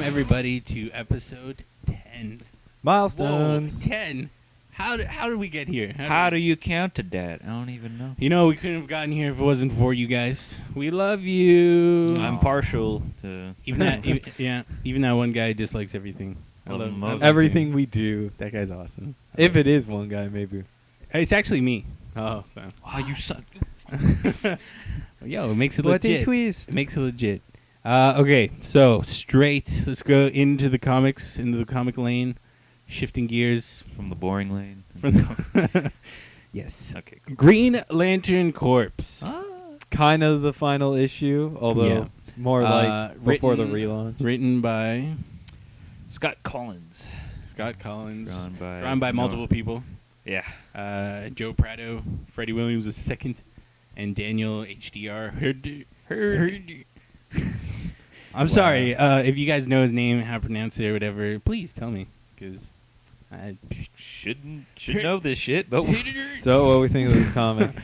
Everybody to episode 10. Milestones. Whoa, 10. How did we get here? How do you count to that? I don't even know. You know, we couldn't have gotten here if it wasn't for you guys. We love you. I'm partial to even that one guy dislikes everything. I love everything we do. That guy's awesome. If it is one guy, maybe. It's actually me. Oh, so. Wow, you suck. Yo, it makes it what legit. a twist. It makes it legit. Okay, so let's go into the comics, into the comic lane, shifting gears. From the boring lane. Yes. Okay. Cool. Green Lantern Corps. Kind of the final issue, although it's more like before the relaunch. Written by Scott Collins. Drawn by multiple people. Yeah. Joe Prado, Freddie Williams II, and Daniel HDR. I'm sorry. If you guys know his name, how to pronounce it or whatever, please tell me, because I should know this shit. But so, what do we think of this comic?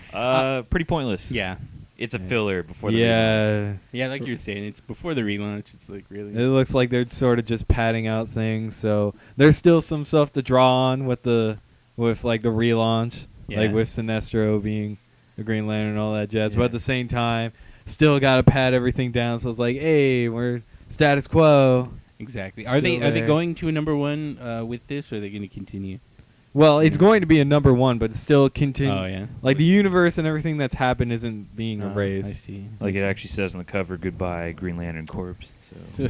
Pretty pointless. Yeah, it's a filler before the relaunch. Yeah, like you're saying, it's before the relaunch. It's like really. It looks like they're sort of just padding out things. So there's still some stuff to draw on with the relaunch, like with Sinestro being the Green Lantern and all that jazz. Yeah. But at the same time, still got to pad everything down. So it's like, hey, we're status quo. Exactly. Are they going to a number one with this, or are they going to continue? Well, it's going to be a number one, but it's still continue. Oh yeah. Like the universe and everything that's happened isn't being erased. I see. Like it actually says on the cover, "Goodbye, Green Lantern Corps." So.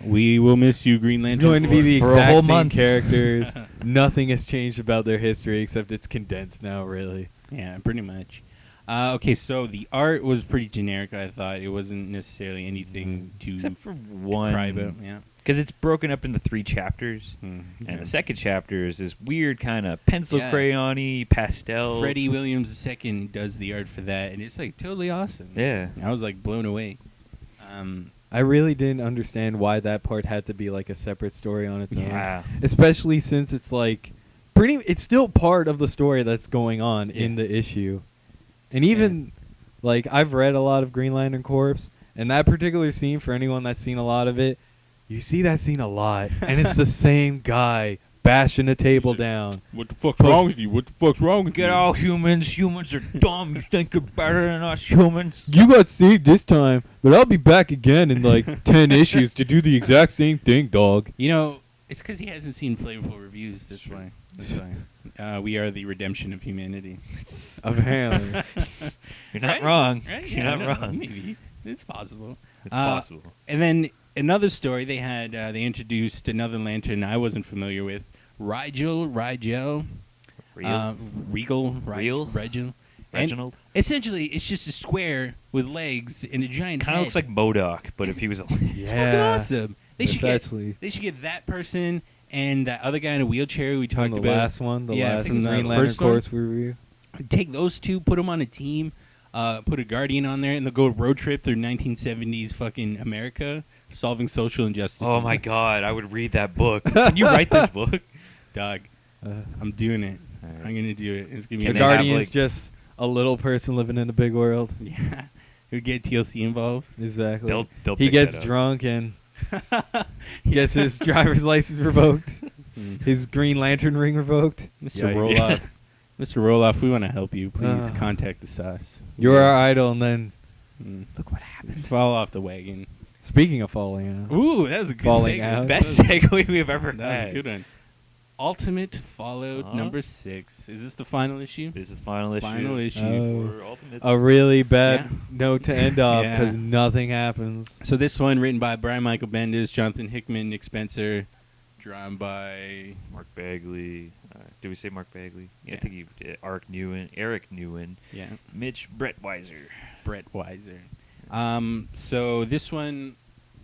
We will miss you, Green Lantern. It's going to be the for exact a whole same month. characters. Nothing has changed about their history except it's condensed now, really. Yeah, pretty much. Okay, so the art was pretty generic, I thought. It wasn't necessarily anything to Except for one. cry about. Yeah. Because it's broken up into 3 chapters. And the second chapter is this weird kind of pencil crayon-y pastel. Freddie Williams II does the art for that, and it's like totally awesome. Yeah. I was like blown away. I really didn't understand why that part had to be like a separate story on its own. Yeah. Especially since it's like it's still part of the story that's going on in the issue. And even like I've read a lot of Green Lantern Corps, and that particular scene, for anyone that's seen a lot of it, you see that scene a lot, and it's the same guy bashing a table down. What the fuck's wrong with you? What the fuck's wrong with you? Get out, humans. Humans are dumb. You think you're better than us humans? You got saved this time, but I'll be back again in like 10 issues to do the exact same thing, dog. You know, it's because he hasn't seen Flavourful Reviews. That's why. We are the redemption of humanity. Apparently. You're not wrong. Right? You're not wrong. Maybe. It's possible. It's possible. And then another story, they introduced another lantern I wasn't familiar with. Reginald. Reginald? And essentially, it's just a square with legs and a giant kind of head. looks like MODOK, but if he was a... It's fucking awesome. They should actually get that person and that other guy in a wheelchair we talked about. The last one, the last from the Green Lantern first Corps review. Take those two, put them on a team, put a Guardian on there, and they'll go road trip through 1970s fucking America, solving social injustice. Oh my god, I would read that book. Can you write this book? Dog, I'm doing it. Right. I'm going to do it. It's gonna be the Guardian's just a little person living in a big world. Yeah. He'll get TLC involved. Exactly. He gets drunk and gets his driver's license revoked. His Green Lantern ring revoked. Mr. Roloff. Mr. Roloff, we want to help you. Please contact the sauce. You're our idol, and then look what happened. Fall off the wagon. Speaking of falling out. Ooh, that was a good falling segue. Out. Best segue we've ever had. That was a good one. Ultimate Fallout number 6. Is this the final issue? This is the final issue. Final issue. For Ultimates. A really bad note to end off because nothing happens. So this one written by Brian Michael Bendis, Jonathan Hickman, Nick Spencer, Drawn by Mark Bagley. Did we say Mark Bagley? Yeah, I Yeah. think he did. Eric Newen. Mitch Brettweiser. Brett Weiser. So this one,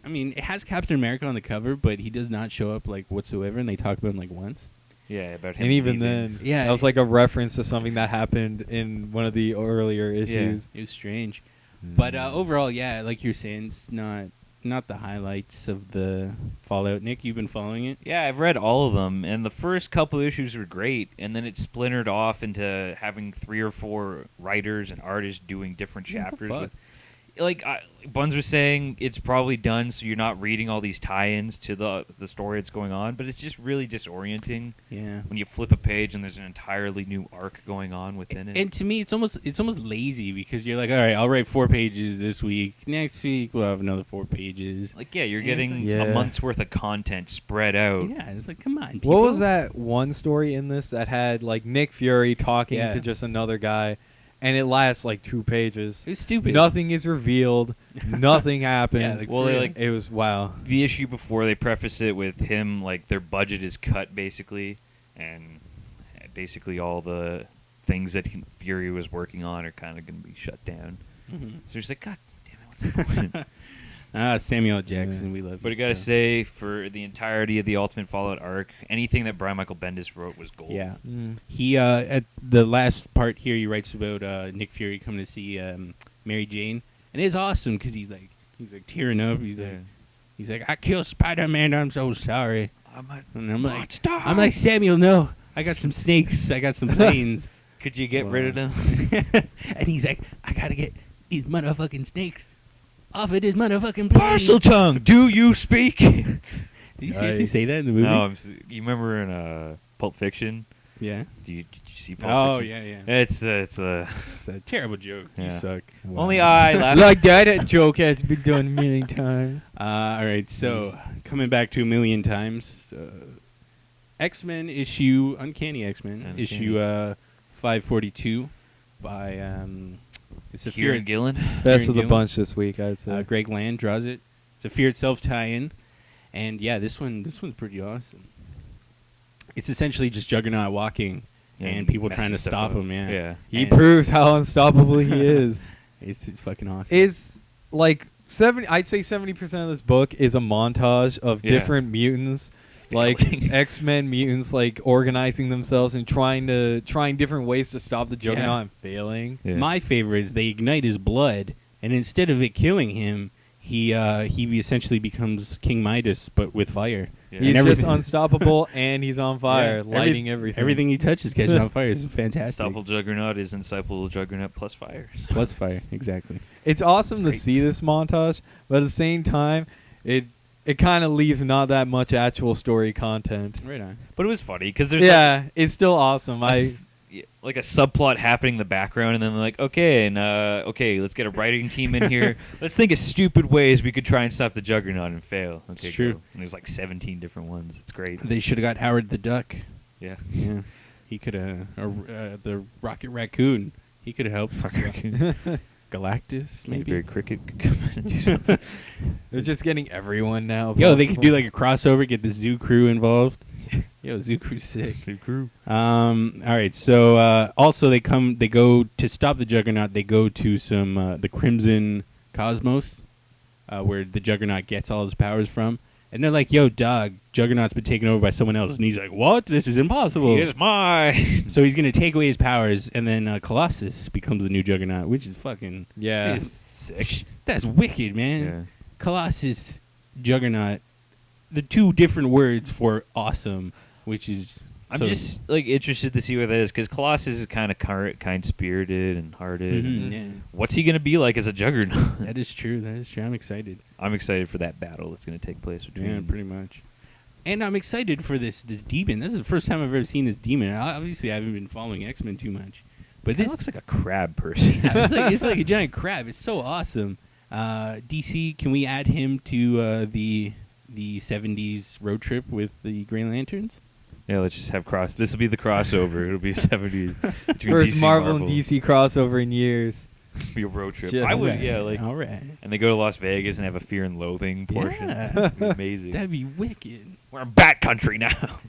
I mean, it has Captain America on the cover, but he does not show up like whatsoever, and they talk about him like once. Yeah, about him. And even leaving. then, that was like a reference to something that happened in one of the earlier issues. It was strange. But overall, yeah, like you're saying, it's not the highlights of the Fallout. Nick, you've been following it? Yeah, I've read all of them, and the first couple issues were great, and then it splintered off into having 3 or 4 writers and artists doing different chapters. fuck? Buns was saying it's probably done, so you're not reading all these tie-ins to the story that's going on, but it's just really disorienting. Yeah. When you flip a page and there's an entirely new arc going on within it. And to me, it's almost lazy because you're like, all right, I'll write 4 pages this week. Next week, we'll have another 4 pages. You're Yeah, getting it's a month's worth of content spread out. Yeah, it's like, come on, people. What was that one story in this that had like Nick Fury talking Yeah. to just another guy, and it lasts like 2 pages? It was stupid. Nothing is revealed. Nothing happens. Yeah, it was wow. The issue before, they preface it with him, like, their budget is cut, basically, and basically all the things that Fury was working on are kind of going to be shut down. Mm-hmm. So he's like, God damn it, what's the point? Samuel L. Jackson, we love But I you got to still. say, for the entirety of the Ultimate Fallout arc, anything that Brian Michael Bendis wrote was gold. Yeah. He at the last part here, he writes about Nick Fury coming to see Mary Jane, and it's awesome because he's like tearing up. He's like, I killed Spider-Man. I'm so sorry. And I'm like, Samuel, no, I got some snakes. I got some planes. Could you get rid of them? And he's like, I gotta get these motherfucking snakes off of this motherfucking plane. Parcel tongue, do you speak? Did you seriously say that in the movie? No, you remember in Pulp Fiction? Yeah. Did you see Pulp Fiction? Yeah. It's a It's a terrible joke. You Yeah. suck. Wow. only I laugh. Like that joke has been done a million times. All right, so coming back to a million times, X-Men issue, Uncanny X-Men issue 542 by it's a Kieran Gillen. Best of the Gillen. bunch this week, I'd say. Greg Land draws it. It's a Fear Itself tie-in, and yeah, this one's pretty awesome. It's essentially just Juggernaut walking and people trying to stop him. Yeah, He And proves how unstoppable he is. It's fucking awesome. Is like 70. I'd say 70% of this book is a montage of different mutants, like Failing. X-Men mutants, like organizing themselves and trying different ways to stop the Juggernaut and failing. Yeah. My favorite is they ignite his blood, and instead of it killing him, he essentially becomes King Midas, but with fire. Yeah. He's And just everything- unstoppable, and he's on fire, lighting everything. Everything he touches catches on fire. It's fantastic. Unstoppable Juggernaut is Unstoppable Juggernaut plus fire. Plus fire, exactly. It's awesome to great. see this montage, but at the same time, it kind of leaves not that much actual story content. Right on. But it was funny because there's It's still awesome. like a subplot happening in the background, and then they're like, okay, let's get a writing team in here. Let's think of stupid ways we could try and stop the Juggernaut and fail. Okay, It's true. go. And there's like 17 different ones. It's great. They should have got Howard the Duck. Yeah. Yeah, he could have. The Rocket Raccoon. He could have helped. Galactus, maybe. Maybe Cricket could come in and do something. They're just getting everyone now. Yo, they could do possible. like a crossover, get the Zoo Crew involved. Yo, Zoo Crew's sick. Zoo Crew. All right. So also they go to stop the Juggernaut. They go to some the Crimson Cosmos, where the Juggernaut gets all his powers from. And they're like, "Yo, dog, Juggernaut's been taken over by someone else." And he's like, "What? This is impossible." He is mine. So he's gonna take away his powers, and then Colossus becomes the new Juggernaut, which is fucking Yeah. is sick. That's wicked, man. Yeah. Colossus, Juggernaut, the two different words for awesome, which is. I'm so- just like interested to see what that is because Colossus is kind of kind-spirited and hearted. Mhm, yeah. What's he gonna be like as a Juggernaut? That is true. That is true. I'm excited. I'm excited for that battle that's gonna take place between. Yeah, pretty much. And I'm excited for this demon. This is the first time I've ever seen this demon. Obviously, I haven't been following X-Men too much, but This this looks like a crab person. yeah, it's like a giant crab. It's so awesome. DC, can we add him to the 70s road trip with the Green Lanterns? Yeah, let's just have This will be the crossover. It'll be 70s between First DC Marvel and DC crossover in years. Be a road trip. Just I would, Alright, yeah, like, alright. and they go to Las Vegas and have a Fear and Loathing portion. Yeah. That'd be amazing. That'd be wicked. We're in Bat Country now.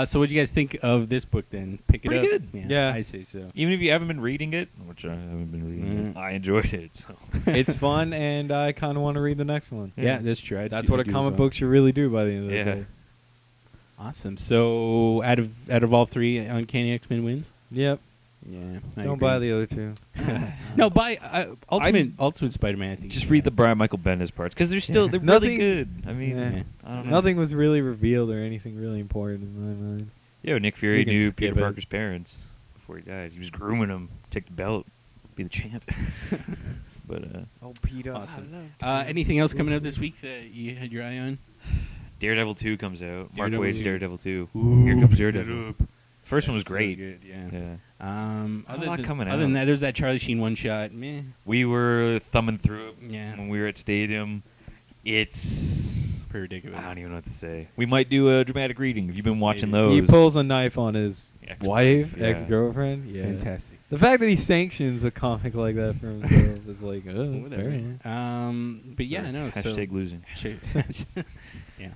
So what do you guys think of this book then? Pick it Pretty up. good. Yeah. I'd say so. Even if you haven't been reading it, which I haven't been reading it, I enjoyed it. So It's fun, and I kind of want to read the next one. Yeah, that's true. That's what a comic book should really do by the end of the Yeah. day. Awesome. So out of all three, Uncanny X-Men wins. Yep. Yeah. I Don't agree. buy the other two. No, buy Ultimate Spider-Man. I think just is read the better. Brian Michael Bendis parts because they're still they're Nothing- really good. I mean, Yeah. I don't know. Nothing was really revealed or anything really important in my mind. Yeah, Nick Fury You can knew skip Peter it. Parker's parents before he died. He was grooming him. Take the belt, be the champ. But Oh, Peter. Awesome. Anything else coming out this week that you had your eye on? Daredevil 2 comes out. Mark Daredevil Waid's 2. Daredevil 2. Ooh, Here comes pick Daredevil. it up. First one was That's so great. good, yeah. Yeah. Other a lot than, coming other than out. that, there's that Charlie Sheen one shot. Meh. We were thumbing through it Yeah. when we were at Stadium. It's Pretty ridiculous. I don't even know what to say. We might do a dramatic reading if you've been watching Maybe. those. He pulls a knife on his Ex-wife, wife, yeah. ex-girlfriend. Yeah. Fantastic. The fact that he sanctions a comic like that for himself is like, Whatever. fair. But yeah, no. Hashtag losing. Yeah.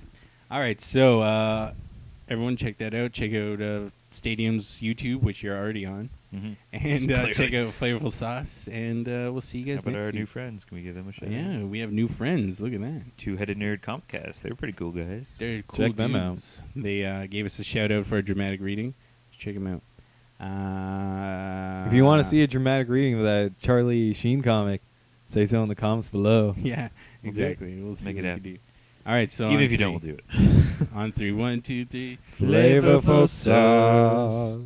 All right. So everyone, check that out. Check out Stadium's YouTube, which you're already on, Mm-hmm. and Clearly. check out Flavourful Sauce. And we'll see you How guys about next our week. new friends? Can we give them a shout? Yeah, we have new friends. Look at that. Two-headed nerd Comcast. They were pretty cool guys. They're cool Check them out. dudes. They gave us a shout out for a dramatic reading. Check them out. If you want to see a dramatic reading of that Charlie Sheen comic, say so in the comments below. yeah, We'll do it. exactly. We'll see Make what it we happen. can do. All right, so Even on if you three. don't, we'll do it. On three. 1, 2, 3. Flavorful sauce.